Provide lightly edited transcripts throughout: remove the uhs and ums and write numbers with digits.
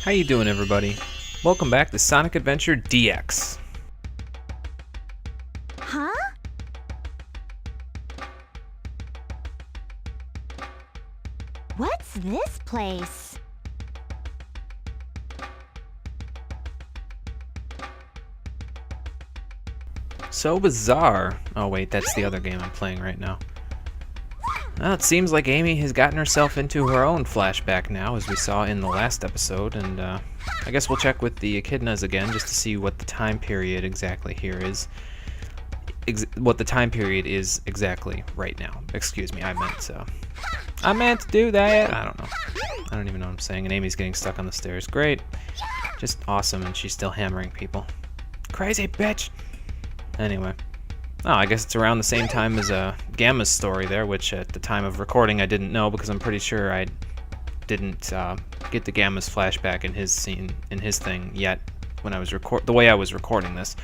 How you doing, everybody? Welcome back to Sonic Adventure DX. Huh? What's this place? So bizarre. Oh wait, that's the other game I'm playing right now. Well, it seems like Amy has gotten herself into her own flashback now, as we saw in the last episode, and I guess we'll check with the echidnas again just to see what the time period exactly here is. What the time period is exactly right now. Excuse me, I meant to do that. I don't know. I don't even know what I'm saying. And Amy's getting stuck on the stairs. Great. Just awesome, and she's still hammering people. Crazy bitch! Anyway. Oh, I guess it's around the same time as Gamma's story there, which at the time of recording I didn't know because I'm pretty sure I didn't get to Gamma's flashback in his scene, in his thing yet when I was the way I was recording this.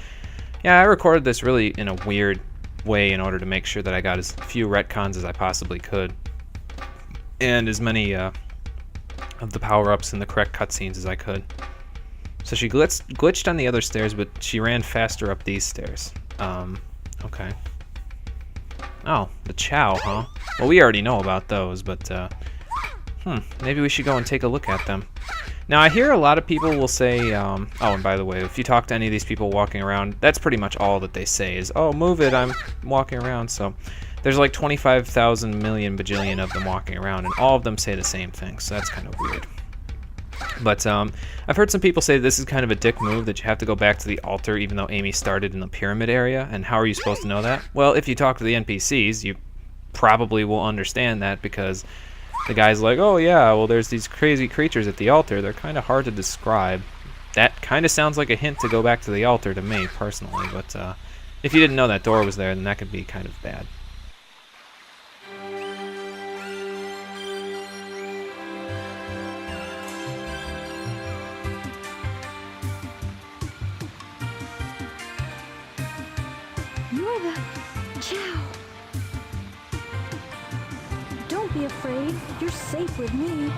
Yeah, I recorded this really in a weird way in order to make sure that I got as few retcons as I possibly could. And as many of the power-ups and the correct cutscenes as I could. So she glitched on the other stairs, but she ran faster up these stairs. Okay. Oh, the Chow, huh? Well, we already know about those, but, maybe we should go and take a look at them. Now, I hear a lot of people will say, oh, and by the way, if you talk to any of these people walking around, that's pretty much all that they say is, oh, move it, I'm walking around, so there's like 25,000 million bajillion of them walking around, and all of them say the same thing, so that's kind of weird. But I've heard some people say this is kind of a dick move, that you have to go back to the altar even though Amy started in the pyramid area, and how are you supposed to know that? Well, if you talk to the NPCs, you probably will understand that, because the guy's like, oh yeah, well there's these crazy creatures at the altar, they're kind of hard to describe. That kind of sounds like a hint to go back to the altar to me, personally, but if you didn't know that door was there, then that could be kind of bad. You're the Chow. Don't be afraid. You're safe with me.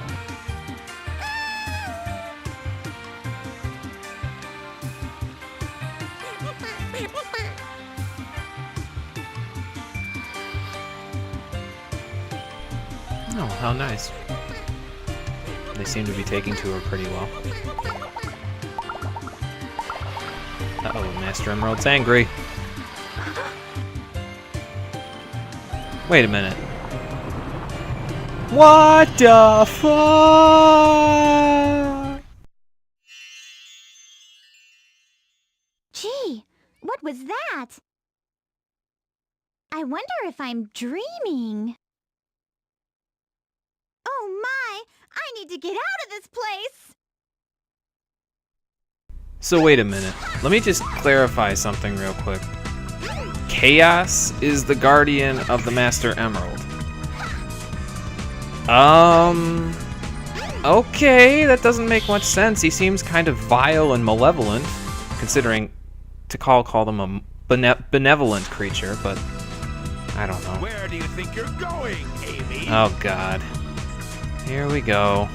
Oh, how nice. They seem to be taking to her pretty well. Uh-oh, Master Emerald's angry. Wait a minute. What the fuck? Gee, what was that? I wonder if I'm dreaming. Oh my! I need to get out of this place! So wait a minute. Let me just clarify something real quick. Chaos is the guardian of the Master Emerald. Okay, that doesn't make much sense. He seems kind of vile and malevolent, considering to call them a benevolent creature, but I don't know. Where do you think you're going, Amy? Oh god. Here we go.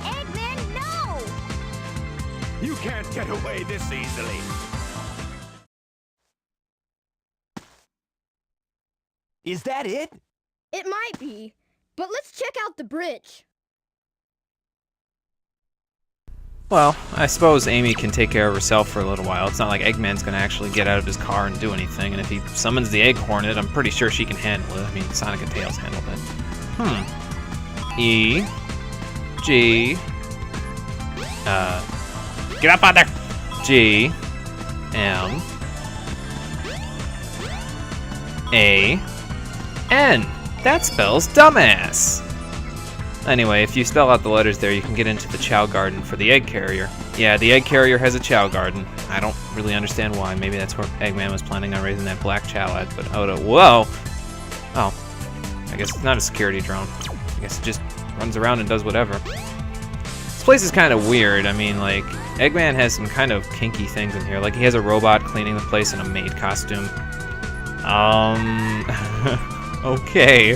Eggman, no! You can't get away this easily. Is that it? It might be, but let's check out the bridge. Well, I suppose Amy can take care of herself for a little while. It's not like Eggman's gonna actually get out of his car and do anything, and if he summons the Egg Hornet, I'm pretty sure she can handle it. I mean, Sonic and Tails handled it. E. G. Get up on there! G. M. A. N. That spells dumbass. Anyway, if you spell out the letters there, you can get into the Chow Garden for the Egg Carrier. Yeah, the Egg Carrier has a Chow Garden. I don't really understand why. Maybe that's where Eggman was planning on raising that black Chow at, but whoa! Oh, I guess it's not a security drone. I guess it just runs around and does whatever. This place is kind of weird. I mean, like, Eggman has some kind of kinky things in here. Like, he has a robot cleaning the place in a maid costume. Okay.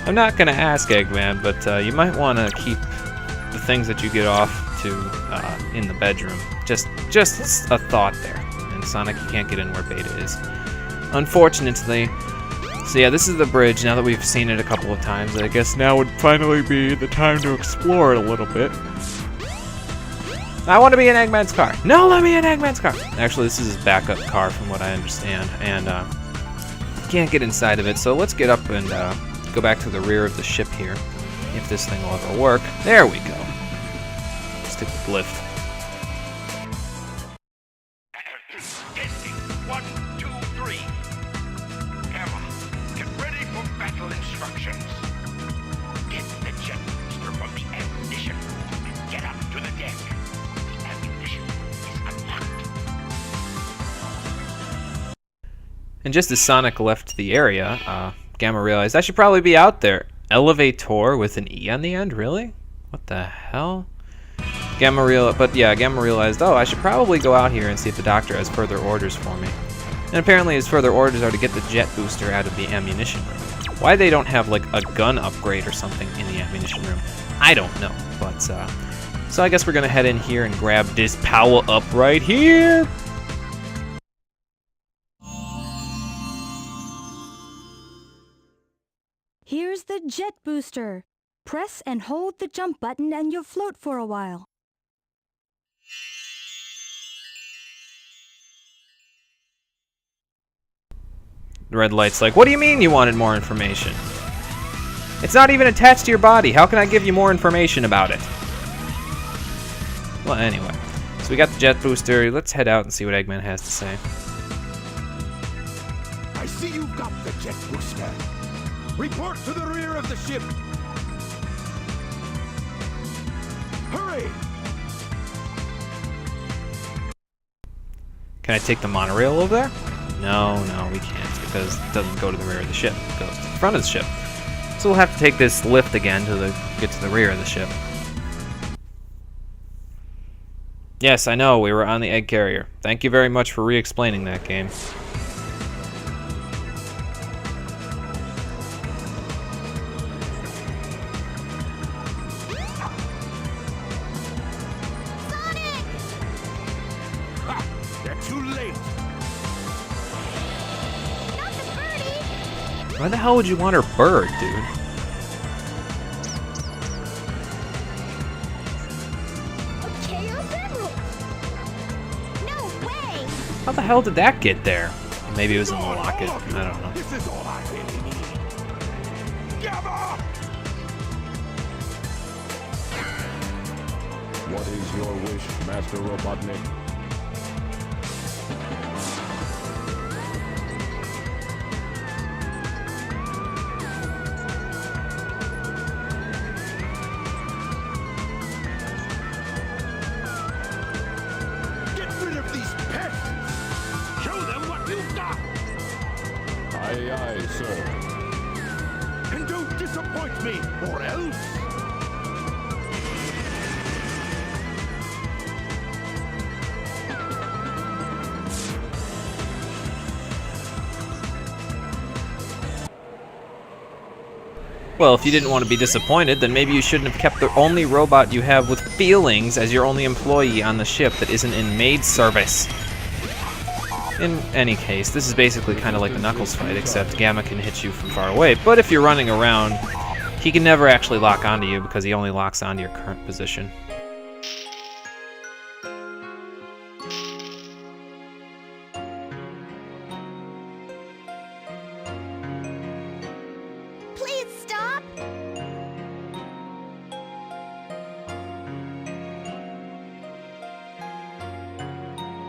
I'm not gonna ask Eggman, but you might want to keep the things that you get off to in the bedroom. Just a thought there. And Sonic, you can't get in where Beta is, unfortunately. So yeah, this is the bridge. Now that we've seen it a couple of times, I guess now would finally be the time to explore it a little bit. I want to be in Eggman's car. No, let me in Eggman's car. Actually, this is his backup car from what I understand, and can't get inside of it. So let's get up and go back to the rear of the ship here, if this thing will ever work. There we go. Stick with lift. Testing. 1, 2, 3. Gamma, get ready for battle instructions. Get the jet booster from the ammunition and get up to the deck. The ammunition is unlocked. And just as Sonic left the area, Gamma realized I should probably be out there. Elevator with an E on the end? Really? What the hell? Gamma realized, oh, I should probably go out here and see if the doctor has further orders for me. And apparently his further orders are to get the jet booster out of the ammunition room. Why they don't have like a gun upgrade or something in the ammunition room, I don't know. But so I guess we're gonna head in here and grab this power up right here. Here's the jet booster. Press and hold the jump button and you'll float for a while. The red light's like, what do you mean you wanted more information? It's not even attached to your body. How can I give you more information about it? Well, anyway. So we got the jet booster. Let's head out and see what Eggman has to say. I see you've got the jet booster. Report to the rear of the ship. Hurry! Can I take the monorail over there? No, we can't, because it doesn't go to the rear of the ship. It goes to the front of the ship. So we'll have to take this lift again to get to the rear of the ship. Yes, I know, we were on the egg carrier. Thank you very much for re-explaining that game. Ha! They're too late. Not the birdie. Why the hell would you want her bird, dude? A Chaos Emerald! No way. How the hell did that get there? Maybe it was in the locket. I don't know. This is all I really need. Gamma! What is your wish, Master Robotnik? Get rid of these pests! Show them what you've got! Aye, aye, sir. And don't disappoint me, or else! Well, if you didn't want to be disappointed, then maybe you shouldn't have kept the only robot you have with feelings as your only employee on the ship that isn't in maid service. In any case, this is basically kind of like the Knuckles fight, except Gamma can hit you from far away, but if you're running around, he can never actually lock onto you because he only locks onto your current position. Please stop.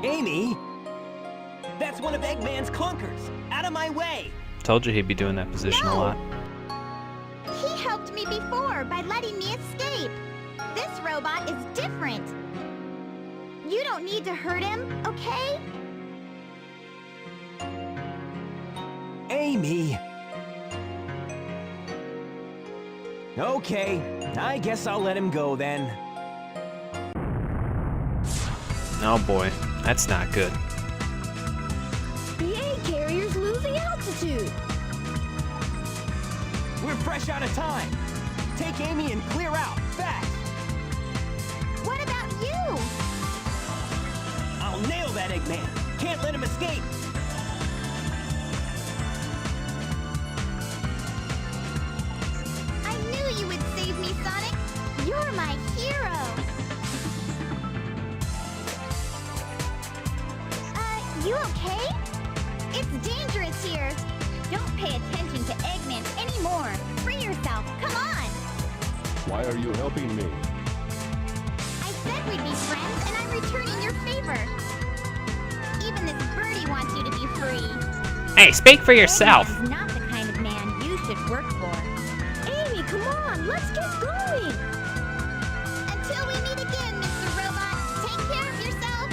Amy? That's one of Eggman's clunkers! Out of my way! Told you he'd be doing that position a lot. He helped me before by letting me escape. This robot is different. You don't need to hurt him, okay? Amy! Okay, I guess I'll let him go then. Oh boy, that's not good. The egg carrier's losing altitude. We're fresh out of time. Take Amy and clear out, fast. What about you? I'll nail that Eggman. Can't let him escape. I knew you would save me, Sonic. You're my hero. You okay? It's dangerous here. Don't pay attention to Eggman anymore. Free yourself. Come on. Why are you helping me? I said we'd be friends, and I'm returning your favor. Even this birdie wants you to be free. Hey, speak for yourself. Eggman's not the kind of man you should work for. Amy, come on, let's get going. Until we meet again, Mr. Robot, take care of yourself.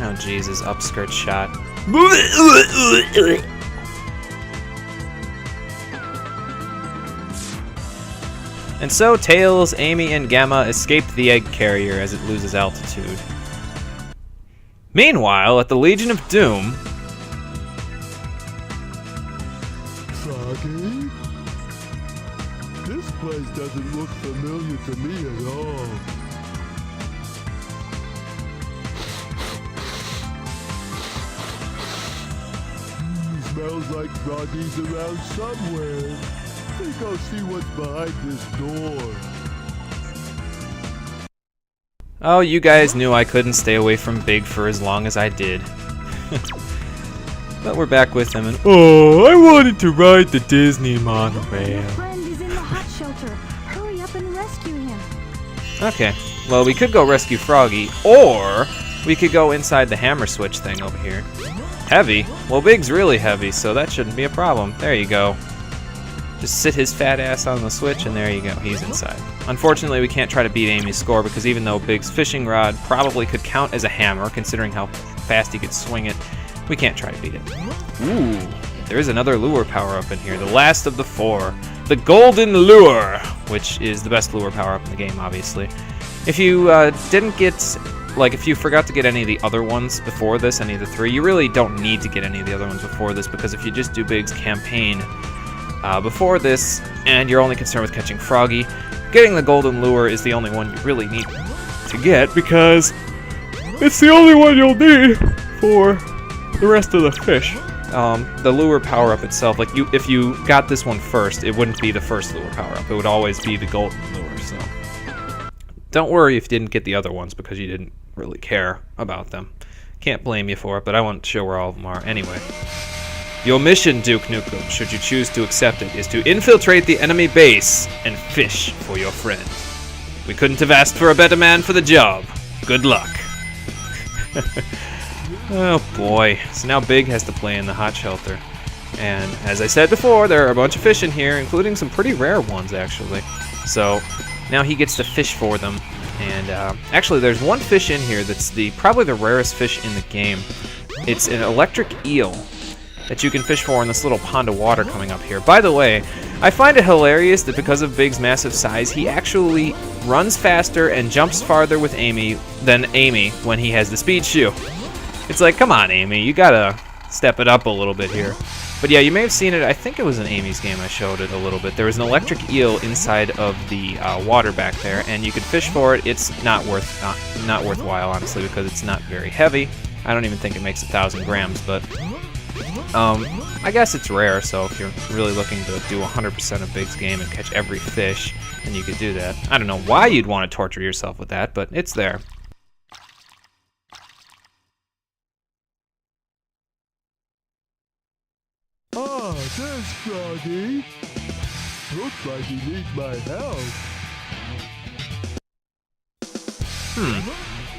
Oh, Jesus, upskirt shot. And so Tails, Amy, and Gamma escape the egg carrier as it loses altitude. Meanwhile, at the Legion of Doom... Froggy? This place doesn't look familiar to me at all. Smells like Froggy's around somewhere. Let's go see what's behind this door. Oh, you guys knew I couldn't stay away from Big for as long as I did. But we're back with him, and oh, I wanted to ride the Disney Your monorail. friend is in the hot shelter. Hurry up and rescue him. Okay, well, we could go rescue Froggy, or we could go inside the hammer switch thing over here. Heavy? Well, Big's really heavy, so that shouldn't be a problem. There you go. Just sit his fat ass on the switch, and there you go, he's inside. Unfortunately, we can't try to beat Amy's score, because even though Big's fishing rod probably could count as a hammer, considering how fast he could swing it, we can't try to beat it. Ooh, there is another lure power-up in here, the last of the 4. The Golden Lure, which is the best lure power-up in the game, obviously. If you didn't get... Like, if you forgot to get any of the other ones before this, any of the 3, you really don't need to get any of the other ones before this, because if you just do Big's campaign before this, and you're only concerned with catching Froggy, getting the Golden Lure is the only one you really need to get, because it's the only one you'll need for the rest of the fish. The lure power-up itself, like, if you got this one first, it wouldn't be the first lure power-up. It would always be the Golden Lure, so... Don't worry if you didn't get the other ones, because you didn't really care about them. Can't blame you for it, but I won't show where all of them are anyway. Your mission, Duke Nukem, should you choose to accept it, is to infiltrate the enemy base and fish for your friend. We couldn't have asked for a better man for the job. Good luck. Oh boy, so now Big has to play in the hot shelter. And as I said before, there are a bunch of fish in here, including some pretty rare ones actually. So now he gets to fish for them. And actually there's one fish in here that's probably the rarest fish in the game. It's an electric eel that you can fish for in this little pond of water coming up here. By the way, I find it hilarious that because of Big's massive size, he actually runs faster and jumps farther with Amy than Amy when he has the speed shoe. It's like, come on, Amy, you gotta step it up a little bit here. But yeah, you may have seen it. I think it was in Amy's game I showed it a little bit. There was an electric eel inside of the water back there, and you could fish for it. It's not worthwhile, honestly, because it's not very heavy. I don't even think it makes 1,000 grams, but I guess it's rare, so if you're really looking to do 100% of Big's game and catch every fish, then you could do that. I don't know why you'd want to torture yourself with that, but it's there. Ah, there's Froggy. Looks like he needs my help.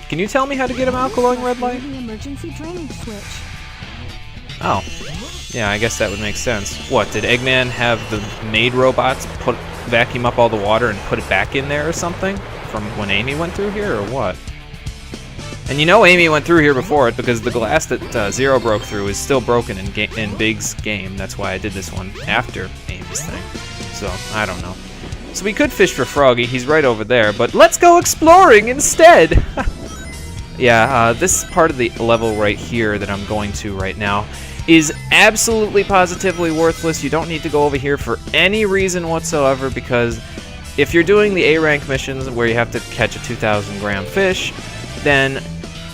Can you tell me how to get him out, glowing red light? The emergency drainage switch. Oh. Yeah, I guess that would make sense. What, did Eggman have the maid robots vacuum up all the water and put it back in there or something? From when Amy went through here, or what? And you know Amy went through here before it, because the glass that Zero broke through is still broken in Big's game. That's why I did this one after Amy's thing. So, I don't know. So we could fish for Froggy, he's right over there, but let's go exploring instead! Yeah, this part of the level right here that I'm going to right now is absolutely positively worthless. You don't need to go over here for any reason whatsoever, because if you're doing the A rank missions where you have to catch a 2,000 gram fish, then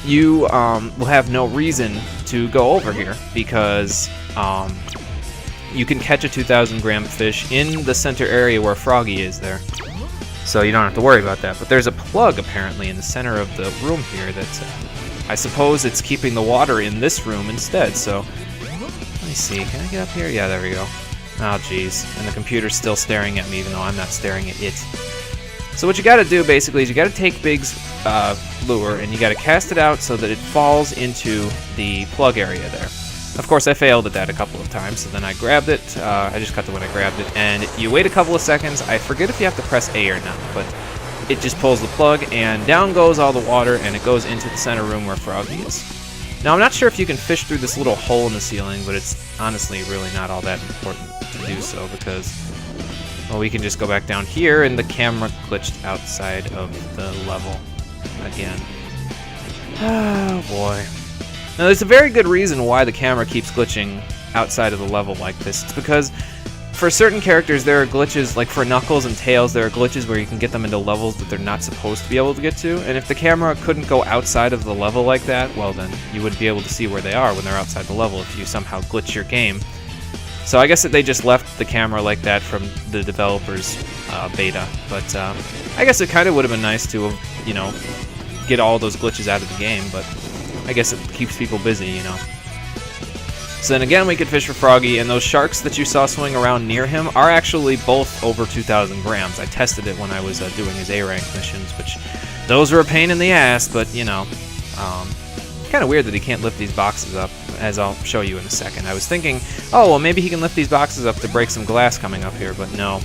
you will have no reason to go over here, because you can catch a 2,000 gram fish in the center area where Froggy is there. So you don't have to worry about that. But there's a plug apparently in the center of the room here that's, I suppose it's keeping the water in this room instead. So let me see, can I get up here? Yeah, there we go. Oh jeez, and the computer's still staring at me even though I'm not staring at it. So what you gotta do basically is you gotta take Big's lure and you gotta cast it out so that it falls into the plug area there. Of course I failed at that a couple of times, so then I grabbed it, I just cut to when I grabbed it, and you wait a couple of seconds. I forget if you have to press A or not, but it just pulls the plug and down goes all the water and it goes into the center room where Froggy is. Now I'm not sure if you can fish through this little hole in the ceiling, but it's honestly really not all that important to do so, because, well, we can just go back down here and the camera glitched outside of the level again. Oh boy. Now there's a very good reason why the camera keeps glitching outside of the level like this. It's because for certain characters there are glitches, like for Knuckles and Tails, there are glitches where you can get them into levels that they're not supposed to be able to get to, and if the camera couldn't go outside of the level like that, well then you wouldn't be able to see where they are when they're outside the level if you somehow glitch your game. So I guess that they just left the camera like that from the developers' beta, but I guess it kind of would have been nice to, you know, get all those glitches out of the game, but I guess it keeps people busy, you know. So then again, we could fish for Froggy, and those sharks that you saw swing around near him are actually both over 2,000 grams. I tested it when I was doing his A-rank missions, which those were a pain in the ass, but, you know, kind of weird that he can't lift these boxes up, as I'll show you in a second. I was thinking, oh, well, maybe he can lift these boxes up to break some glass coming up here, but no.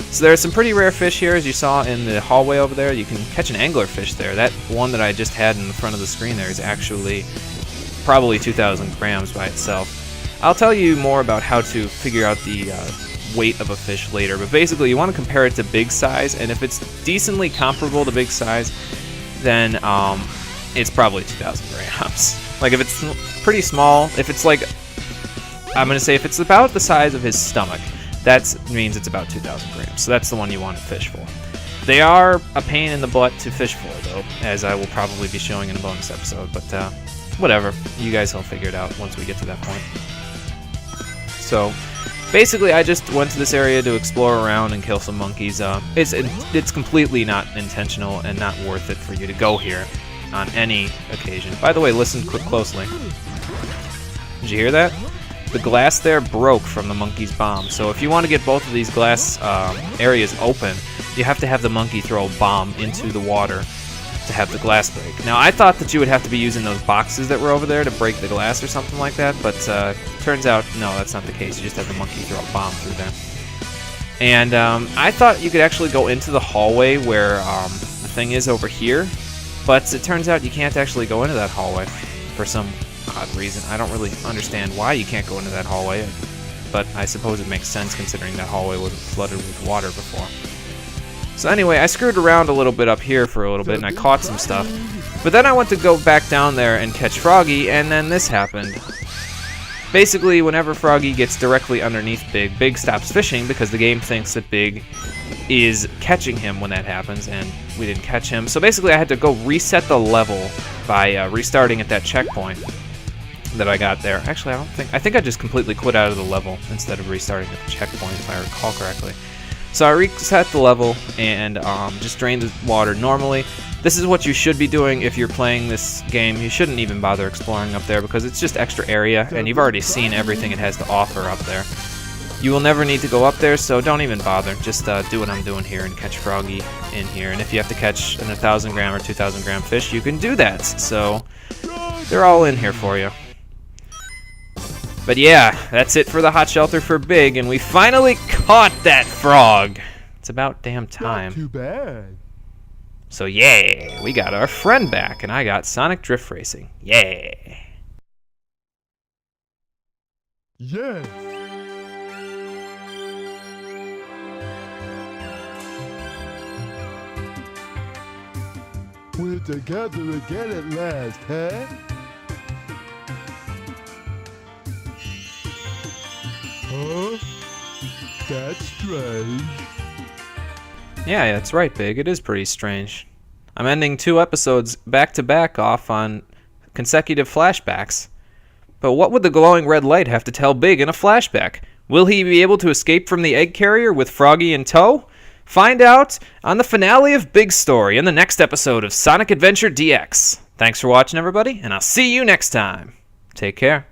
So there's some pretty rare fish here, as you saw in the hallway over there. You can catch an anglerfish there. That one that I just had in the front of the screen there is actually probably 2,000 grams by itself. I'll tell you more about how to figure out the weight of a fish later, but basically you want to compare it to Big size, and if it's decently comparable to Big size, then it's probably 2,000 grams. Like if it's pretty small, if it's like, I'm going to say if it's about the size of his stomach, that means it's about 2,000 grams. So that's the one you want to fish for. They are a pain in the butt to fish for, though, as I will probably be showing in a bonus episode. But whatever, you guys will figure it out once we get to that point. So basically, I just went to this area to explore around and kill some monkeys. It's completely not intentional and not worth it for you to go here on any occasion. By the way, listen closely. Did you hear that? The glass there broke from the monkey's bomb, so if you want to get both of these glass areas open, you have to have the monkey throw a bomb into the water to have the glass break. Now, I thought that you would have to be using those boxes that were over there to break the glass or something like that, but turns out, no, that's not the case. You just have the monkey throw a bomb through there. And I thought you could actually go into the hallway where the thing is over here, but it turns out you can't actually go into that hallway for some odd reason. I don't really understand why you can't go into that hallway, but I suppose it makes sense considering that hallway wasn't flooded with water before. So anyway, I screwed around a little bit up here for a little bit and I caught some stuff, but then I went to go back down there and catch Froggy, and then this happened. Basically, whenever Froggy gets directly underneath Big, Big stops fishing because the game thinks that Big is catching him when that happens, and we didn't catch him. So basically I had to go reset the level by restarting at that checkpoint that I got there. Actually, I think I just completely quit out of the level instead of restarting at the checkpoint, if I recall correctly. So I reset the level and just drained the water normally. This is what you should be doing if you're playing this game. You shouldn't even bother exploring up there because it's just extra area, and you've already seen everything it has to offer up there. You will never need to go up there, so don't even bother. Just do what I'm doing here and catch Froggy in here. And if you have to catch an 1,000 gram or 2,000 gram fish, you can do that. So they're all in here for you. But yeah, that's it for the hot shelter for Big, and we finally caught that frog. It's about damn time. Not too bad. So yay, we got our friend back, and I got Sonic Drift Racing. Yay. Yes. We're together again at last, huh? Huh? That's strange. Yeah, that's right, Big. It is pretty strange. I'm ending 2 episodes back to back off on consecutive flashbacks. But what would the glowing red light have to tell Big in a flashback? Will he be able to escape from the egg carrier with Froggy in tow? Find out on the finale of Big's story in the next episode of Sonic Adventure DX. Thanks for watching, everybody, and I'll see you next time. Take care.